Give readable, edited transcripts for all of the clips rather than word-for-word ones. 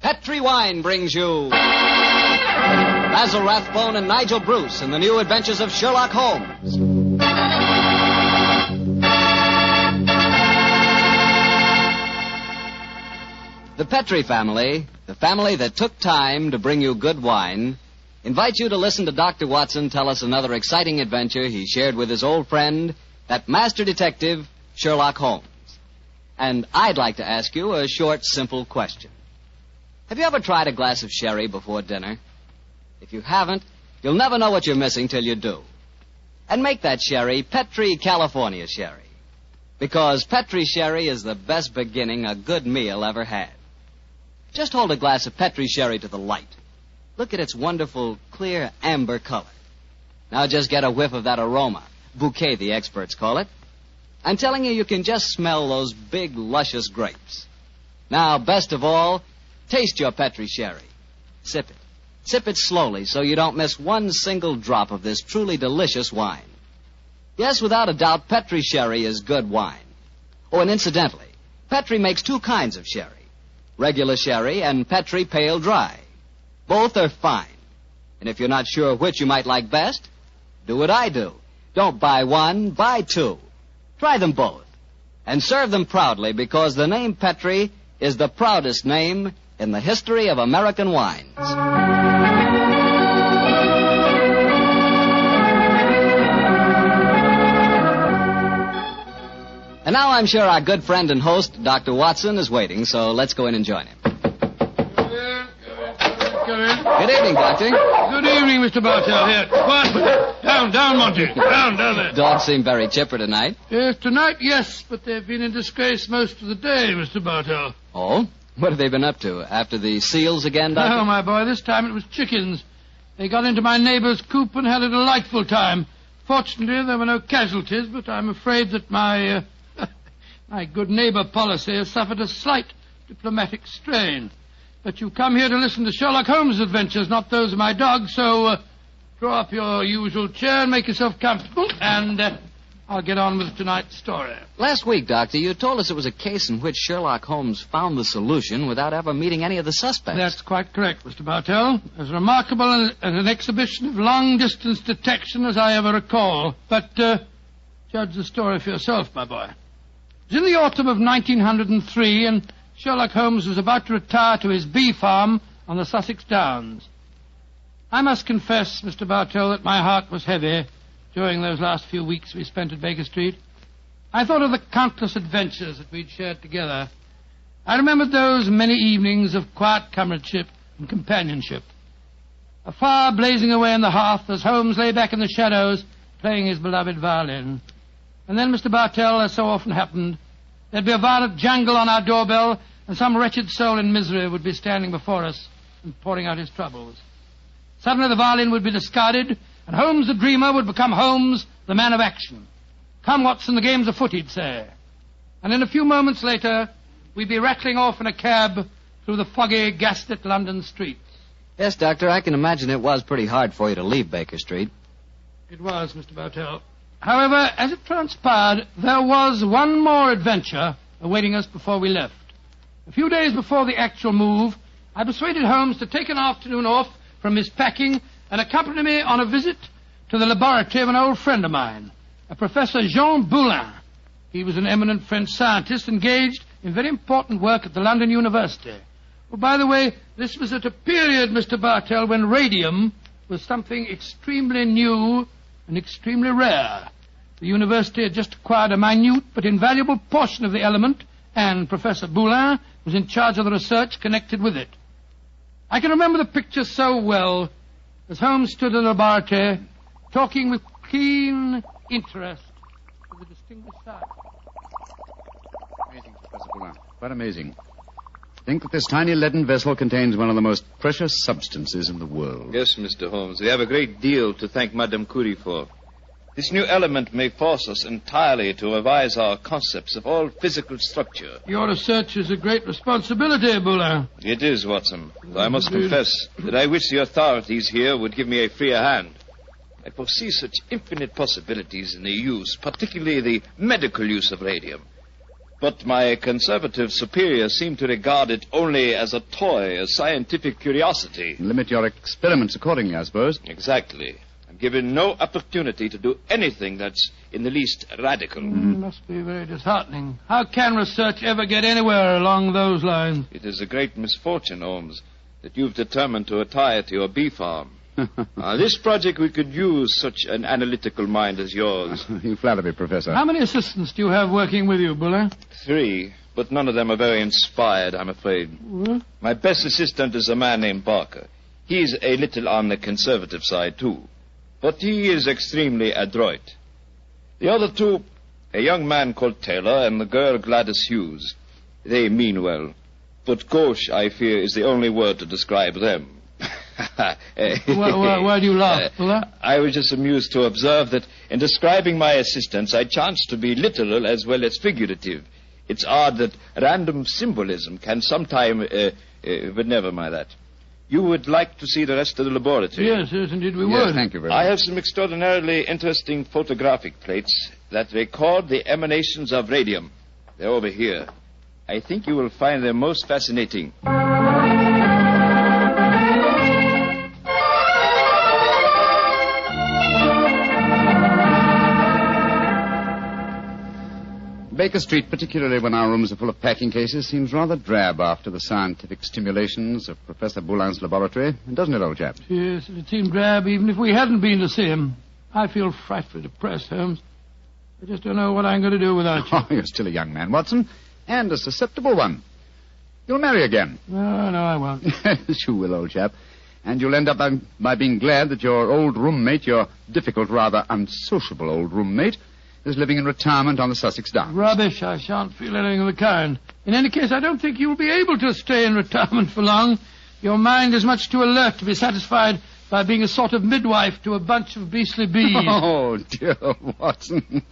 Petri Wine brings you Basil Rathbone and Nigel Bruce in the new adventures of Sherlock Holmes. The Petri family, the family that took time to bring you good wine, invites you to listen to Dr. Watson tell us another exciting adventure he shared with his old friend, that master detective, Sherlock Holmes. And I'd like to ask you a short, simple question. Have you ever tried a glass of sherry before dinner? If you haven't, you'll never know what you're missing till you do. And make that sherry Petri California Sherry. Because Petri Sherry is the best beginning a good meal ever had. Just hold a glass of Petri Sherry to the light. Look at its wonderful, clear amber color. Now just get a whiff of that aroma. Bouquet, the experts call it. I'm telling you, you can just smell those big, luscious grapes. Now, best of all, taste your Petri Sherry. Sip it. Sip it slowly so you don't miss one single drop of this truly delicious wine. Yes, without a doubt, Petri Sherry is good wine. Oh, and incidentally, Petri makes two kinds of sherry. Regular sherry and Petri Pale Dry. Both are fine. And if you're not sure which you might like best, do what I do. Don't buy one, buy two. Try them both. And serve them proudly because the name Petri is the proudest name in the history of American wines. And now I'm sure our good friend and host, Dr. Watson, is waiting, so let's go in and join him. Come in. Good evening, Doctor. Good evening, Mr. Bartell. Here. Quiet. Down, Monty. Down there. Dogs seem very chipper tonight. Yes, tonight, yes, but they've been in disgrace most of the day, Mr. Bartell. Oh? What have they been up to? After the seals again, Doctor? No, my boy, this time it was chickens. They got into my neighbor's coop and had a delightful time. Fortunately, there were no casualties, but I'm afraid that my good neighbor policy has suffered a slight diplomatic strain. But you come here to listen to Sherlock Holmes' adventures, not those of my dog, so draw up your usual chair and make yourself comfortable, and I'll get on with tonight's story. Last week, Doctor, you told us it was a case in which Sherlock Holmes found the solution without ever meeting any of the suspects. That's quite correct, Mr. Bartell. As remarkable an exhibition of long-distance detection as I ever recall. But judge the story for yourself, my boy. It was in the autumn of 1903, and Sherlock Holmes was about to retire to his bee farm on the Sussex Downs. I must confess, Mr. Bartell, that my heart was heavy during those last few weeks we spent at Baker Street. I thought of the countless adventures that we'd shared together. I remembered those many evenings of quiet comradeship and companionship. A fire blazing away on the hearth as Holmes lay back in the shadows playing his beloved violin. And then, Mr. Bartell, as so often happened, there'd be a violent jangle on our doorbell, and some wretched soul in misery would be standing before us and pouring out his troubles. Suddenly the violin would be discarded, and Holmes the dreamer would become Holmes the man of action. Come, Watson, the game's afoot, he'd say. And in a few moments later, we'd be rattling off in a cab through the foggy, gaslit London streets. Yes, Doctor, I can imagine it was pretty hard for you to leave Baker Street. It was, Mr. Bartell. However, as it transpired, there was one more adventure awaiting us before we left. A few days before the actual move, I persuaded Holmes to take an afternoon off from his packing and accompany me on a visit to the laboratory of an old friend of mine, a Professor Jean Boulin. He was an eminent French scientist engaged in very important work at the London University. Oh, by the way, this was at a period, Mr. Bartell, when radium was something extremely new and extremely rare. The university had just acquired a minute but invaluable portion of the element, and Professor Boulin was in charge of the research connected with it. I can remember the picture so well as Holmes stood in the laboratory talking with keen interest to the distinguished scientist. Amazing, Professor Boulin. Quite amazing. Think that this tiny leaden vessel contains one of the most precious substances in the world. Yes, Mr. Holmes. We have a great deal to thank Madame Curie for. This new element may force us entirely to revise our concepts of all physical structure. Your research is a great responsibility, Boulin. It is, Watson. I must confess that I wish the authorities here would give me a freer hand. I foresee such infinite possibilities in the use, particularly the medical use of radium. But my conservative superiors seem to regard it only as a toy, a scientific curiosity. Limit your experiments accordingly, I suppose. Exactly. I'm given no opportunity to do anything that's in the least radical. Must be very disheartening. How can research ever get anywhere along those lines? It is a great misfortune, Holmes, that you've determined to retire to your bee farm. This project we could use such an analytical mind as yours. You flatter me, Professor. How many assistants do you have working with you, Buller? 3, but none of them are very inspired, I'm afraid. What? My best assistant is a man named Barker. He's a little on the conservative side, too. But he is extremely adroit. The other 2, a young man called Taylor and the girl Gladys Hughes. They mean well. But gauche, I fear, is the only word to describe them. Why do you laugh, Buller? I was just amused to observe that in describing my assistants, I chanced to be literal as well as figurative. It's odd that random symbolism can sometime... but never mind that. You would like to see the rest of the laboratory? Yes, indeed we Yes, would. thank you very much. I have some extraordinarily interesting photographic plates that record the emanations of radium. They're over here. I think you will find them most fascinating. Baker Street, particularly when our rooms are full of packing cases, seems rather drab after the scientific stimulations of Professor Boulin's laboratory, doesn't it, old chap? Yes, it seemed drab even if we hadn't been to see him. I feel frightfully depressed, Holmes. I just don't know what I'm going to do without you. Oh, you're still a young man, Watson, and a susceptible one. You'll marry again. No, I won't. Yes, you will, old chap. And you'll end up by being glad that your old roommate, your difficult, rather unsociable old roommate, is living in retirement on the Sussex Downs. Rubbish. I shan't feel anything of the kind. In any case, I don't think you'll be able to stay in retirement for long. Your mind is much too alert to be satisfied by being a sort of midwife to a bunch of beastly bees. Oh, dear Watson.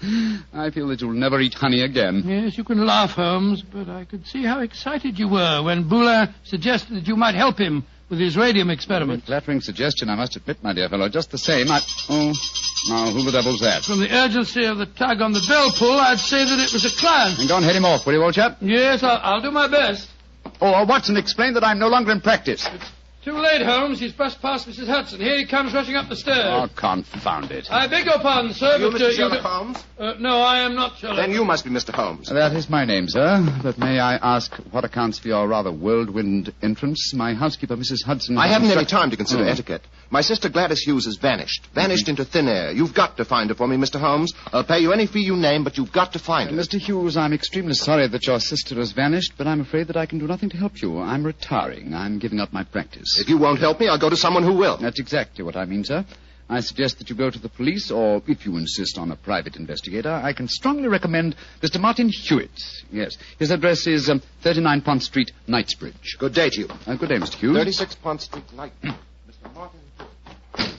I feel that you'll never eat honey again. Yes, you can laugh, Holmes, but I could see how excited you were when Buller suggested that you might help him with his radium experiment. Flattering suggestion, I must admit, my dear fellow. Just the same, Oh, now, who the devil's that? From the urgency of the tug on the bell pull, I'd say that it was a client. And go and head him off, will you, old chap? Yes, I'll do my best. Oh, Watson, explain that I'm no longer in practice. Too late, Holmes. He's brushed past Mrs. Hudson. Here he comes rushing up the stairs. Oh, confound it. I beg your pardon, sir, You but... Mr. Sherlock Holmes? No, I am not Sherlock. Then you must be Mr. Holmes. That is my name, sir. But may I ask what accounts for your rather whirlwind entrance? My housekeeper, Mrs. Hudson... I haven't any time to consider etiquette. My sister Gladys Hughes has vanished. Vanished into thin air. You've got to find her for me, Mr. Holmes. I'll pay you any fee you name, but you've got to find her. Mr. Hughes, I'm extremely sorry that your sister has vanished, but I'm afraid that I can do nothing to help you. I'm retiring. I'm giving up my practice. If you won't help me, I'll go to someone who will. That's exactly what I mean, sir. I suggest that you go to the police, or if you insist on a private investigator, I can strongly recommend Mr. Martin Hewitt. Yes. His address is 39 Pont Street, Knightsbridge. Good day to you. Good day, Mr. Hughes. 36 Pont Street, Night. Mr. Martin.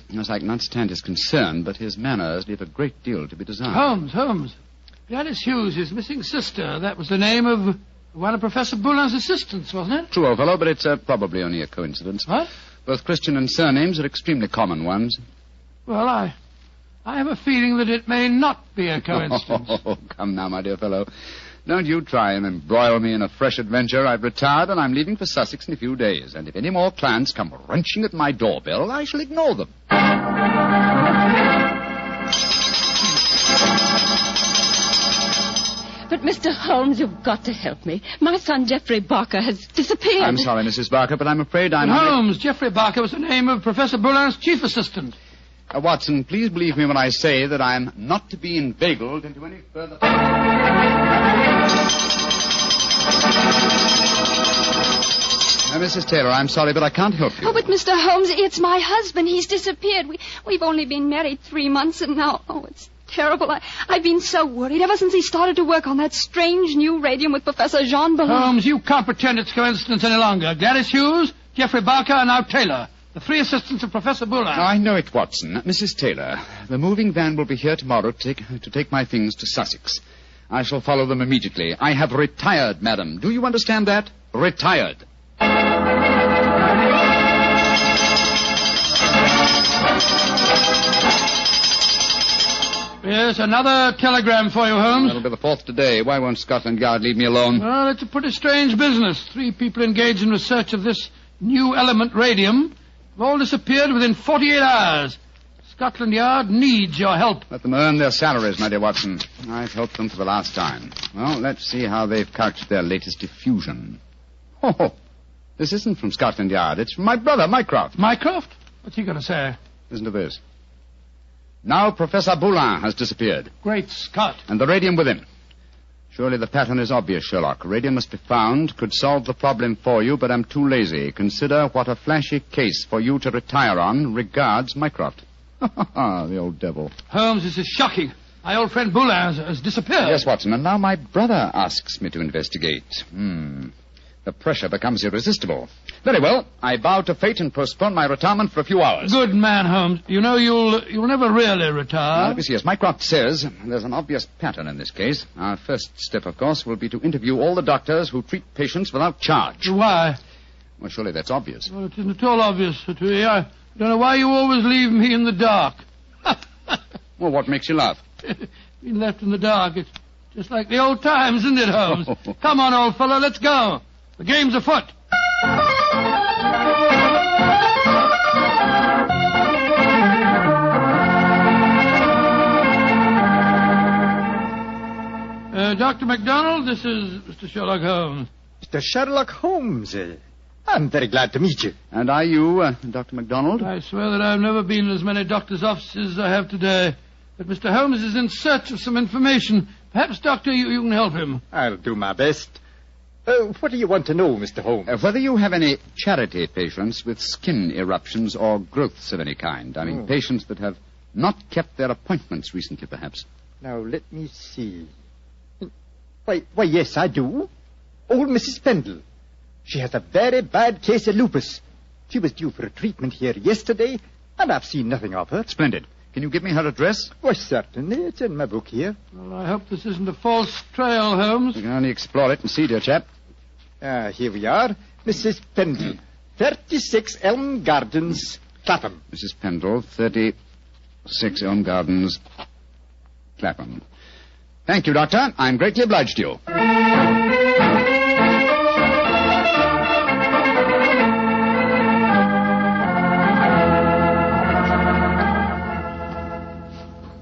Yes, I can understand his concern, but his manners leave a great deal to be desired. Holmes. Gladys Hughes, his missing sister. That was the name of one of Professor Boulin's assistants, wasn't it? True, old fellow, but it's probably only a coincidence. What? Both Christian and surnames are extremely common ones. Well, I have a feeling that it may not be a coincidence. Oh, come now, my dear fellow. Don't you try and embroil me in a fresh adventure. I've retired and I'm leaving for Sussex in a few days. And if any more clients come wrenching at my doorbell, I shall ignore them. But, Mr. Holmes, you've got to help me. My son, Geoffrey Barker, has disappeared. I'm sorry, Mrs. Barker, but I'm afraid I'm... Holmes, Geoffrey Barker was the name of Professor Boulin's chief assistant. Watson, please believe me when I say that I'm not to be inveigled into any further... Mrs. Taylor, I'm sorry, but I can't help you. Oh, but Mr. Holmes, it's my husband. He's disappeared. We've only been married 3 months, and now... Oh, it's terrible. I've been so worried ever since he started to work on that strange new radium with Professor Jean Boullin. Holmes, you can't pretend it's coincidence any longer. Gladys Hughes, Geoffrey Barker, and now Taylor. The 3 assistants of Professor Boulin. I know it, Watson. Mrs. Taylor, the moving van will be here tomorrow to take my things to Sussex. I shall follow them immediately. I have retired, madam. Do you understand that? Retired. Yes, another telegram for you, Holmes. That'll be the fourth today. Why won't Scotland Yard leave me alone? Well, it's a pretty strange business. 3 people engaged in research of this new element, radium, have all disappeared within 48 hours. Scotland Yard needs your help. Let them earn their salaries, my dear Watson. I've helped them for the last time. Well, let's see how they've couched their latest effusion. Oh, this isn't from Scotland Yard. It's from my brother, Mycroft. Mycroft? What's he going to say? Listen to this. Now Professor Boulin has disappeared. Great Scott. And the radium with him. Surely the pattern is obvious, Sherlock. Radium must be found, could solve the problem for you, but I'm too lazy. Consider what a flashy case for you to retire on. Regards, Mycroft. The old devil. Holmes, this is shocking. My old friend Boulin has disappeared. Yes, Watson, and now my brother asks me to investigate. The pressure becomes irresistible. Very well, I bow to fate and postpone my retirement for a few hours. Good man, Holmes. You know you'll never really retire. Let me see. As Mycroft says, there's an obvious pattern in this case. Our first step, of course, will be to interview all the doctors who treat patients without charge. Why? Well, surely that's obvious. Well, it isn't at all obvious to me. I don't know why you always leave me in the dark. Well, what makes you laugh? Being left in the dark. It's just like the old times, isn't it, Holmes? Come on, old fellow, let's go. The game's afoot. Dr. MacDonald, this is Mr. Sherlock Holmes. Mr. Sherlock Holmes. I'm very glad to meet you. And are you, Dr. MacDonald? I swear that I've never been in as many doctors' offices as I have today. But Mr. Holmes is in search of some information. Perhaps, Doctor, you can help him. I'll do my best. What do you want to know, Mr. Holmes? Whether you have any charity patients with skin eruptions or growths of any kind. I mean, patients that have not kept their appointments recently, perhaps. Now, let me see. Why, yes, I do. Old Mrs. Pendle. She has a very bad case of lupus. She was due for a treatment here yesterday, and I've seen nothing of her. Splendid. Can you give me her address? Why, certainly. It's in my book here. Well, I hope this isn't a false trail, Holmes. We can only explore it and see, dear chap. Here we are. Mrs. Pendle, 36 Elm Gardens, Clapham. Mrs. Pendle, 36 Elm Gardens, Clapham. Thank you, Doctor. I'm greatly obliged to you.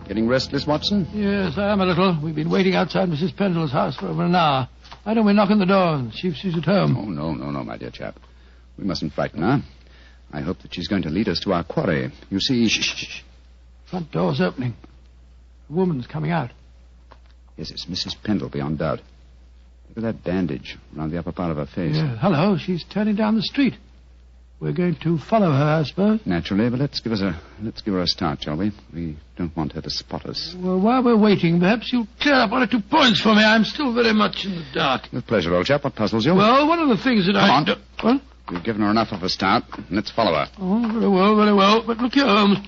Getting restless, Watson? Yes, I am a little. We've been waiting outside Mrs. Pendle's house for over an hour. Why don't we knock on the door and see if she's at home? Oh, no, my dear chap. We mustn't frighten her. I hope that she's going to lead us to our quarry. You see... Shh. Front door's opening. A woman's coming out. Yes, it's Mrs. Pendle, beyond doubt. Look at that bandage around the upper part of her face. Yeah, hello, she's turning down the street. We're going to follow her, I suppose. Naturally, but let's give her a start, shall we? We don't want her to spot us. Well, while we're waiting, perhaps you'll clear up 1 or 2 points for me. I'm still very much in the dark. With pleasure, old chap. What puzzles you? Well, one of the things that Come on. What? We've given her enough of a start. Let's follow her. Oh, very well. But look here, Holmes.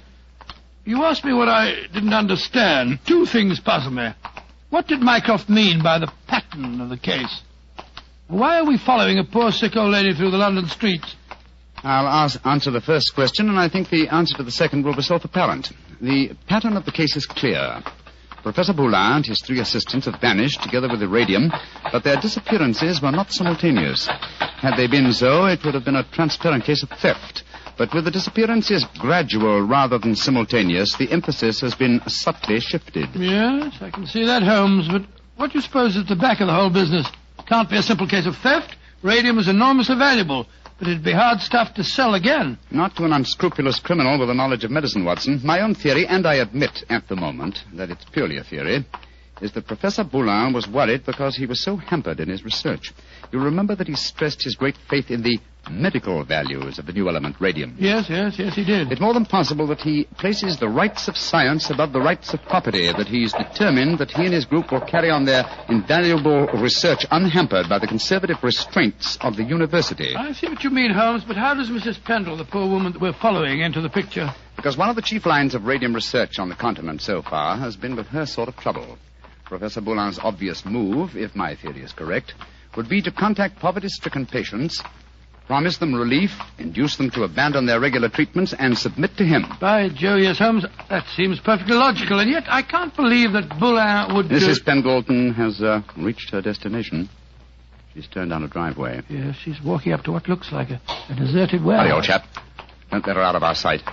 You asked me what I didn't understand. 2 things puzzle me. What did Mycroft mean by the pattern of the case? Why are we following a poor sick old lady through the London streets? I'll answer the first question, and I think the answer to the second will be self-apparent. The pattern of the case is clear. Professor Boulin and his 3 assistants have vanished together with the radium, but their disappearances were not simultaneous. Had they been so, it would have been a transparent case of theft. But with the disappearances gradual rather than simultaneous, the emphasis has been subtly shifted. Yes, I can see that, Holmes, but what do you suppose is at the back of the whole business? Can't be a simple case of theft. Radium is enormously valuable. But it'd be hard stuff to sell again. Not to an unscrupulous criminal with a knowledge of medicine, Watson. My own theory, and I admit at the moment that it's purely a theory, is that Professor Boulin was worried because he was so hampered in his research. You remember that he stressed his great faith in the medical values of the new element, radium. Yes, he did. It's more than possible that he places the rights of science above the rights of property, that he's determined that he and his group will carry on their invaluable research unhampered by the conservative restraints of the university. I see what you mean, Holmes, but how does Mrs. Pendle, the poor woman that we're following, enter the picture? Because one of the chief lines of radium research on the continent so far has been with her sort of trouble. Professor Boulin's obvious move, if my theory is correct, would be to contact poverty-stricken patients Promise them relief, induce them to abandon their regular treatments, and submit to him. By Jove, yes, Holmes, that seems perfectly logical, and yet I can't believe that Boulin would... Mrs. Pendleton has reached her destination. She's turned down a driveway. Yes, she's walking up to what looks like a deserted warehouse. Hurry, old chap. Don't let her out of our sight.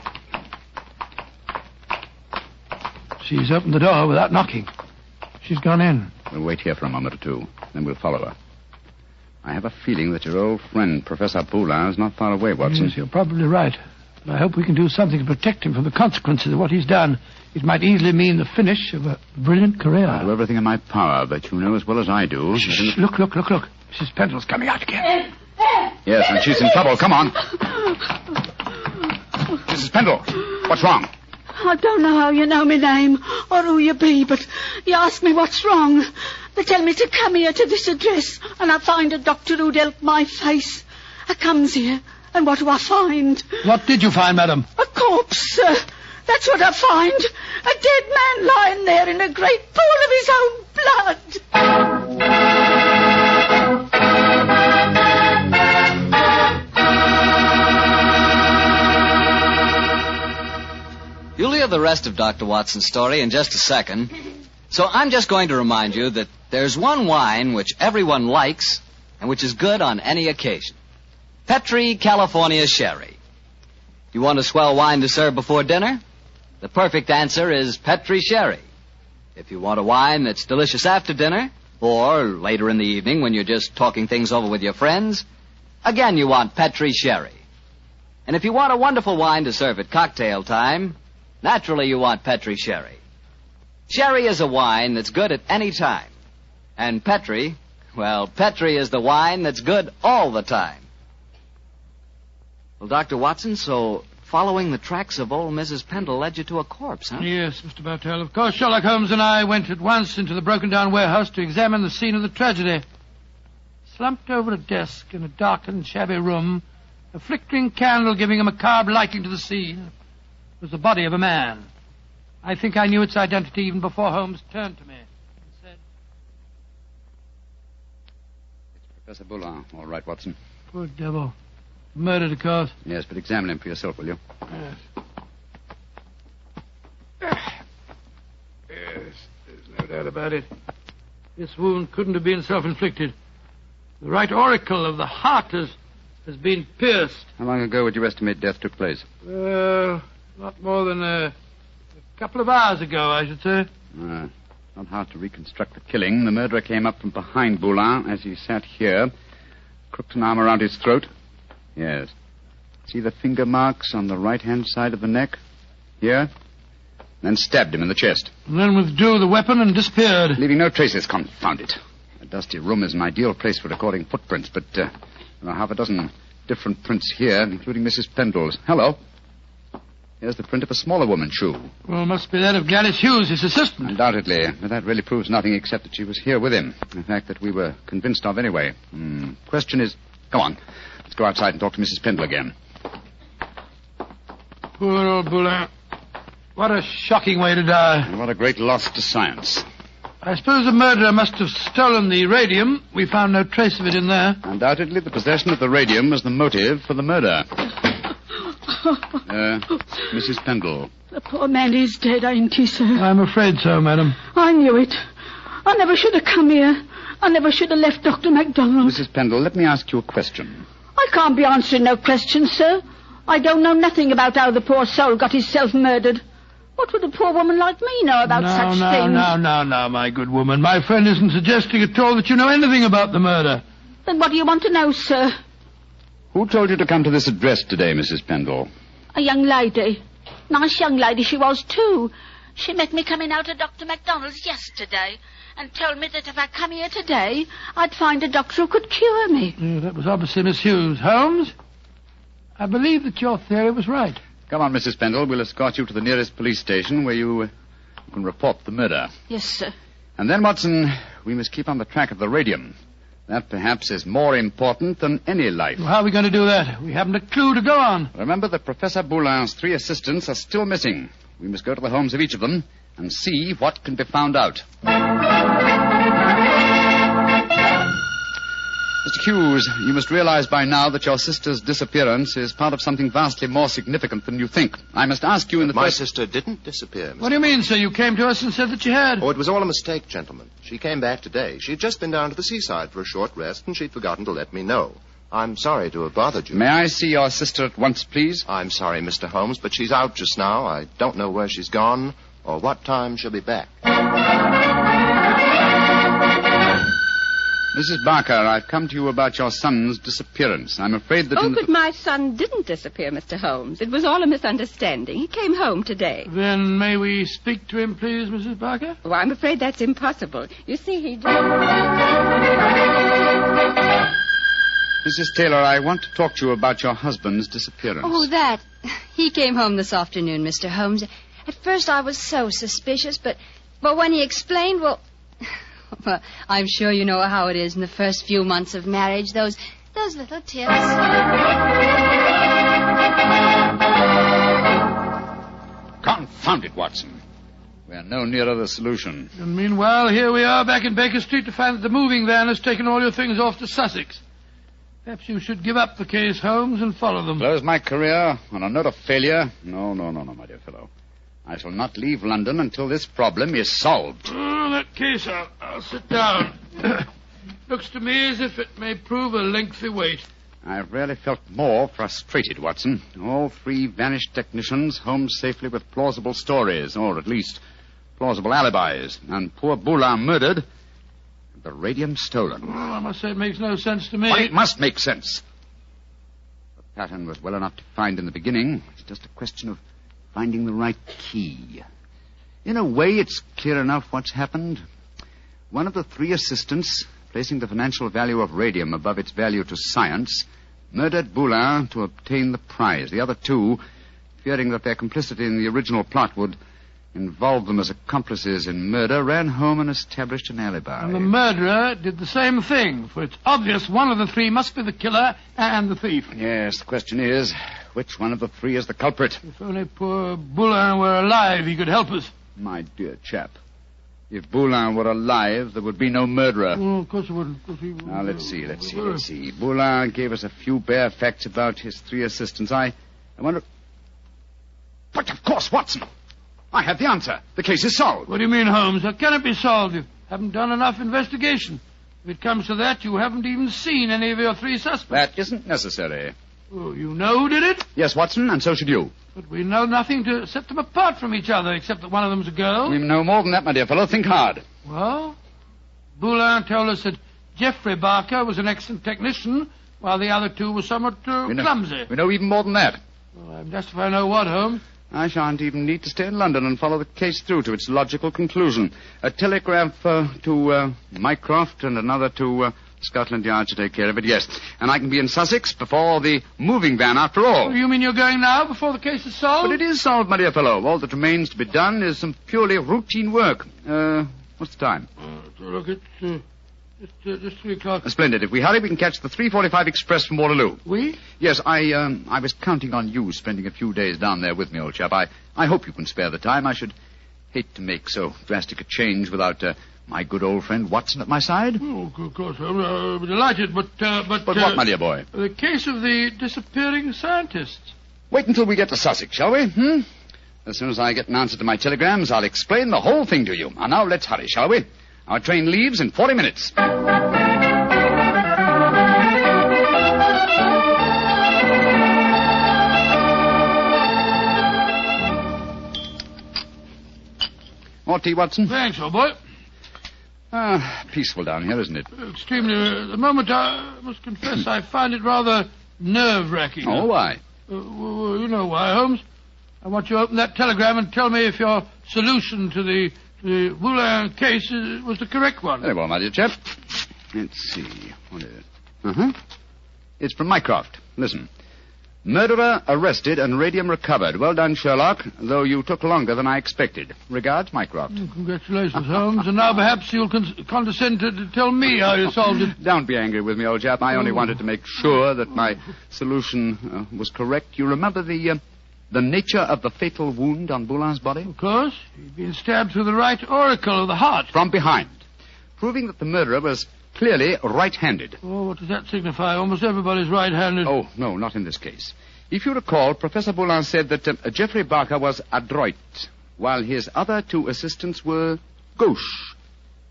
She's opened the door without knocking. She's gone in. We'll wait here for a moment or two, then we'll follow her. I have a feeling that your old friend, Professor Boulin, is not far away, Watson. Yes, you're probably right. But I hope we can do something to protect him from the consequences of what he's done. It might easily mean the finish of a brilliant career. I'll do everything in my power, but you know as well as I do... Shh, look. Mrs. Pendle's coming out again. Yes, and she's in trouble. Come on. Mrs. Pendle, what's wrong? I don't know how you know my name or who you be, but you ask me what's wrong. They tell me to come here to this address, and I find a doctor who'd help my face. I comes here, and what do I find? What did you find, madam? A corpse, sir. That's what I find. A dead man lying there in a great pool of his own blood. You'll hear the rest of Dr. Watson's story in just a second. So I'm just going to remind you that there's one wine which everyone likes and which is good on any occasion. Petri California Sherry. You want a swell wine to serve before dinner? The perfect answer is Petri Sherry. If you want a wine that's delicious after dinner, or later in the evening when you're just talking things over with your friends, again you want Petri Sherry. And if you want a wonderful wine to serve at cocktail time, naturally you want Petri Sherry. Sherry is a wine that's good at any time. And Petri, well, Petri is the wine that's good all the time. Well, Dr. Watson, so following the tracks of old Mrs. Pendle led you to a corpse, huh? Yes, Mr. Bartell. Of course, Sherlock Holmes and I went at once into the broken-down warehouse to examine the scene of the tragedy. Slumped over a desk in a darkened, shabby room, a flickering candle giving a macabre lighting to the scene, was the body of a man. I think I knew its identity even before Holmes turned to me and said... It's Professor Boulin. All right, Watson. Poor devil. Murdered, of course. Yes, but examine him for yourself, will you? Yes. Yes, there's no doubt about it. This wound couldn't have been self-inflicted. The right auricle of the heart has been pierced. How long ago would you estimate death took place? Not more than a couple of hours ago, I should say. Not hard to reconstruct the killing. The murderer came up from behind Boulin as he sat here, crooked an arm around his throat. Yes. See the finger marks on the right-hand side of the neck? Here? Then stabbed him in the chest. And then withdrew the weapon and disappeared. Leaving no traces, confound it. A dusty room is an ideal place for recording footprints, but there are half a dozen different prints here, including Mrs. Pendle's. Hello. Here's the print of a smaller woman's shoe. Well, must be that of Gladys Hughes, his assistant. Undoubtedly, but that really proves nothing except that she was here with him. In fact, that we were convinced of anyway. Question is... Come on. Let's go outside and talk to Mrs. Pendle again. Poor old Boulin. What a shocking way to die. And what a great loss to science. I suppose the murderer must have stolen the radium. We found no trace of it in there. Undoubtedly, the possession of the radium was the motive for the murder. Mrs. Pendle. The poor man is dead, ain't he, sir? I'm afraid so, madam. I knew it. I never should have come here. I never should have left Dr. MacDonald. Mrs. Pendle, let me ask you a question. I can't be answering no questions, sir. I don't know nothing about how the poor soul got himself murdered. What would a poor woman like me know about such things? No, my good woman. My friend isn't suggesting at all that you know anything about the murder. Then what do you want to know, sir? Who told you to come to this address today, Mrs. Pendle? A young lady. Nice young lady she was, too. She met me coming out of Dr. MacDonald's yesterday and told me that if I come here today, I'd find a doctor who could cure me. Yeah, that was obviously Miss Hughes. Holmes, I believe that your theory was right. Come on, Mrs. Pendle. We'll escort you to the nearest police station where you can report the murder. Yes, sir. And then, Watson, we must keep on the track of the radium. That, perhaps, is more important than any life. Well, how are we going to do that? We haven't a clue to go on. Remember that Professor Boulin's 3 assistants are still missing. We must go to the homes of each of them and see what can be found out. Mr. Mr. Hughes, you must realize by now that your sister's disappearance is part of something vastly more significant than you think. I must ask you in the My first... sister didn't disappear, Mr. What do you mean, sir? You came to us and said that you had. Oh, it was all a mistake, gentlemen. She came back today. She'd just been down to the seaside for a short rest, and she'd forgotten to let me know. I'm sorry to have bothered you. May I see your sister at once, please? I'm sorry, Mr. Holmes, but she's out just now. I don't know where she's gone or what time she'll be back. Mrs. Barker, I've come to you about your son's disappearance. I'm afraid that... But my son didn't disappear, Mr. Holmes. It was all a misunderstanding. He came home today. Then may we speak to him, please, Mrs. Barker? Oh, I'm afraid that's impossible. You see, he did... Mrs. Taylor, I want to talk to you about your husband's disappearance. Oh, that. He came home this afternoon, Mr. Holmes. At first I was so suspicious, but when he explained, well, I'm sure you know how it is in the first few months of marriage, those little tips. Confound it, Watson. We are no nearer the solution. And meanwhile, here we are back in Baker Street to find that the moving van has taken all your things off to Sussex. Perhaps you should give up the case, Holmes, and follow them. Close my career on a note of failure? No, my dear fellow. I shall not leave London until this problem is solved. Oh, in that case, I'll sit down. Looks to me as if it may prove a lengthy wait. I've rarely felt more frustrated, Watson. All three vanished technicians home safely with plausible stories, or at least plausible alibis. And poor Boulin murdered, and the radium stolen. Well, I must say it makes no sense to me. But it must make sense. The pattern was well enough to find in the beginning. It's just a question of finding the right key. In a way, it's clear enough what's happened. One of the three assistants, placing the financial value of radium above its value to science, murdered Boulin to obtain the prize. The other two, fearing that their complicity in the original plot would involve them as accomplices in murder, ran home and established an alibi. And the murderer did the same thing, for it's obvious one of the three must be the killer and the thief. Yes, the question is, which one of the three is the culprit? If only poor Boulin were alive, he could help us. My dear chap, if Boulin were alive, there would be no murderer. Oh, of course it wouldn't. Now, let's see. Boulin gave us a few bare facts about his three assistants. I wonder... But of course, Watson! I have the answer. The case is solved. What do you mean, Holmes? How can it be solved? You haven't done enough investigation. If it comes to that, you haven't even seen any of your three suspects. That isn't necessary. Oh, you know who did it? Yes, Watson, and so should you. But we know nothing to set them apart from each other, except that one of them's a girl. We know more than that, my dear fellow. Think hard. Well, Boulin told us that Geoffrey Barker was an excellent technician, while the other two were somewhat clumsy. We know even more than that. Well, I'm just if I know what, Holmes. I shan't even need to stay in London and follow the case through to its logical conclusion. A telegraph to Mycroft and another to Scotland Yard to take care of it, yes. And I can be in Sussex before the moving van, after all. You mean you're going now, before the case is solved? But it is solved, my dear fellow. All that remains to be done is some purely routine work. What's the time? Look, it's just 3 o'clock. Splendid. If we hurry, we can catch the 3:45 express from Waterloo. We? Yes, I was counting on you spending a few days down there with me, old chap. I hope you can spare the time. I should hate to make so drastic a change without my good old friend Watson at my side. Oh, of course. I'll be delighted, but what, my dear boy? The case of the disappearing scientists. Wait until we get to Sussex, shall we? As soon as I get an answer to my telegrams, I'll explain the whole thing to you. And now let's hurry, shall we? Our train leaves in 40 minutes. More tea, Watson? Thanks, old boy. Peaceful down here, isn't it? Extremely. At the moment, I must confess, I find it rather nerve-wracking. Oh, why? Well, you know why, Holmes. I want you to open that telegram and tell me if your solution to the Boulin case was the correct one. Very well, my dear chap. Let's see. What is it? It's from Mycroft. Listen. Murderer arrested and radium recovered. Well done, Sherlock, though you took longer than I expected. Regards, Mycroft. Congratulations, Holmes. And now perhaps you'll condescend to tell me how you solved it. Don't be angry with me, old chap. I only wanted to make sure that my solution was correct. You remember the nature of the fatal wound on Boulin's body? Of course. He'd been stabbed through the right auricle of the heart. From behind. Proving that the murderer was clearly right-handed. Oh, what does that signify? Almost everybody's right-handed. Oh, no, not in this case. If you recall, Professor Boulin said that Geoffrey Barker was adroit, while his other two assistants were gauche.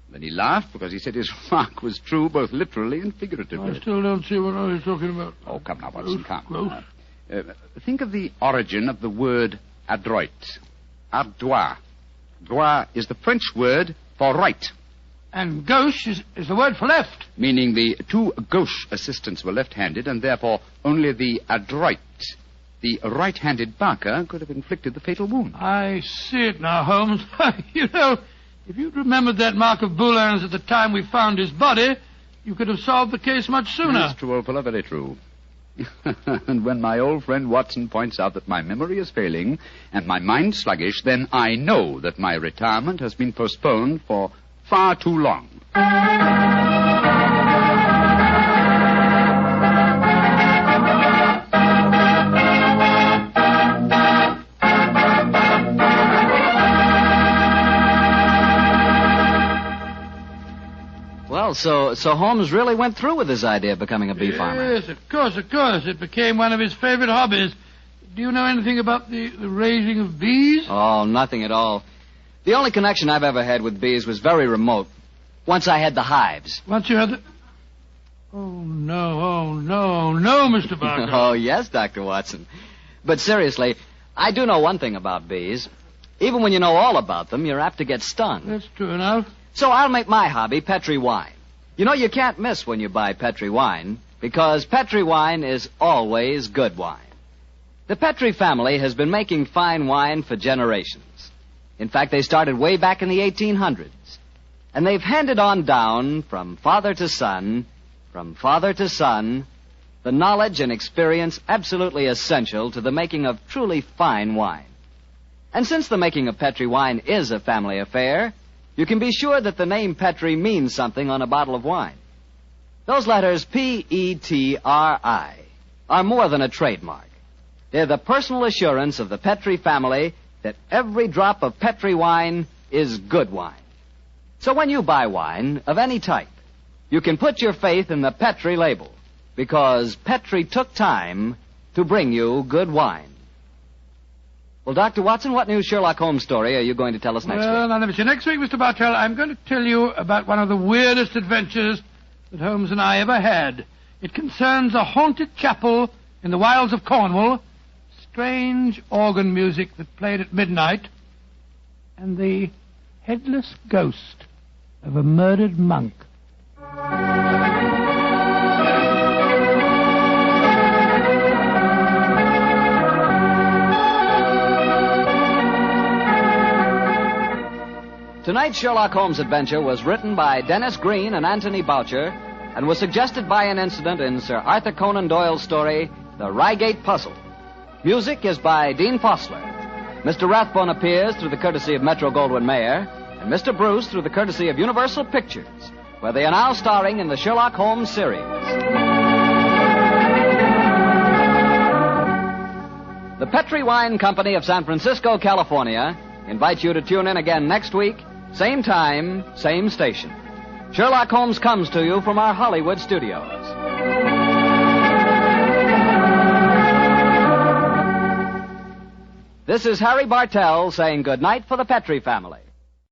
Then he laughed because he said his remark was true both literally and figuratively. I still don't see what you're talking about. Oh, come now, Watson, come. Gauche. Think of the origin of the word adroit. Ardois. Droit is the French word for right. And gauche is the word for left. Meaning the two gauche assistants were left-handed, and therefore only the adroit, the right-handed Barker, could have inflicted the fatal wound. I see it now, Holmes. You know, if you'd remembered that mark of Boulin's at the time we found his body, you could have solved the case much sooner. That's true, old fellow, very true. And when my old friend Watson points out that my memory is failing and my mind sluggish, then I know that my retirement has been postponed for far too long. Well, so Holmes really went through with his idea of becoming a bee farmer. Yes, of course. It became one of his favorite hobbies. Do you know anything about the raising of bees? Oh, nothing at all. The only connection I've ever had with bees was very remote. Once I had the hives. Once you had the... Oh, no, Mr. Barker. Oh, yes, Dr. Watson. But seriously, I do know one thing about bees. Even when you know all about them, you're apt to get stung. That's true enough. So I'll make my hobby Petri wine. You know, you can't miss when you buy Petri wine, because Petri wine is always good wine. The Petri family has been making fine wine for generations. In fact, they started way back in the 1800s. And they've handed on down from father to son, the knowledge and experience absolutely essential to the making of truly fine wine. And since the making of Petri wine is a family affair, you can be sure that the name Petri means something on a bottle of wine. Those letters P-E-T-R-I are more than a trademark. They're the personal assurance of the Petri family that every drop of Petri wine is good wine. So when you buy wine of any type, you can put your faith in the Petri label, because Petri took time to bring you good wine. Well, Dr. Watson, what new Sherlock Holmes story are you going to tell us next week? Well, now, let me see. Next week, Mr. Bartell, I'm going to tell you about one of the weirdest adventures that Holmes and I ever had. It concerns a haunted chapel in the wilds of Cornwall, strange organ music that played at midnight, and the headless ghost of a murdered monk. Tonight's Sherlock Holmes adventure was written by Dennis Green and Anthony Boucher and was suggested by an incident in Sir Arthur Conan Doyle's story, The Reigate Puzzle. Music is by Dean Fossler. Mr. Rathbone appears through the courtesy of Metro-Goldwyn-Mayer, and Mr. Bruce through the courtesy of Universal Pictures, where they are now starring in the Sherlock Holmes series. The Petri Wine Company of San Francisco, California, invites you to tune in again next week, same time, same station. Sherlock Holmes comes to you from our Hollywood studios. This is Harry Bartell saying good night for the Petri family.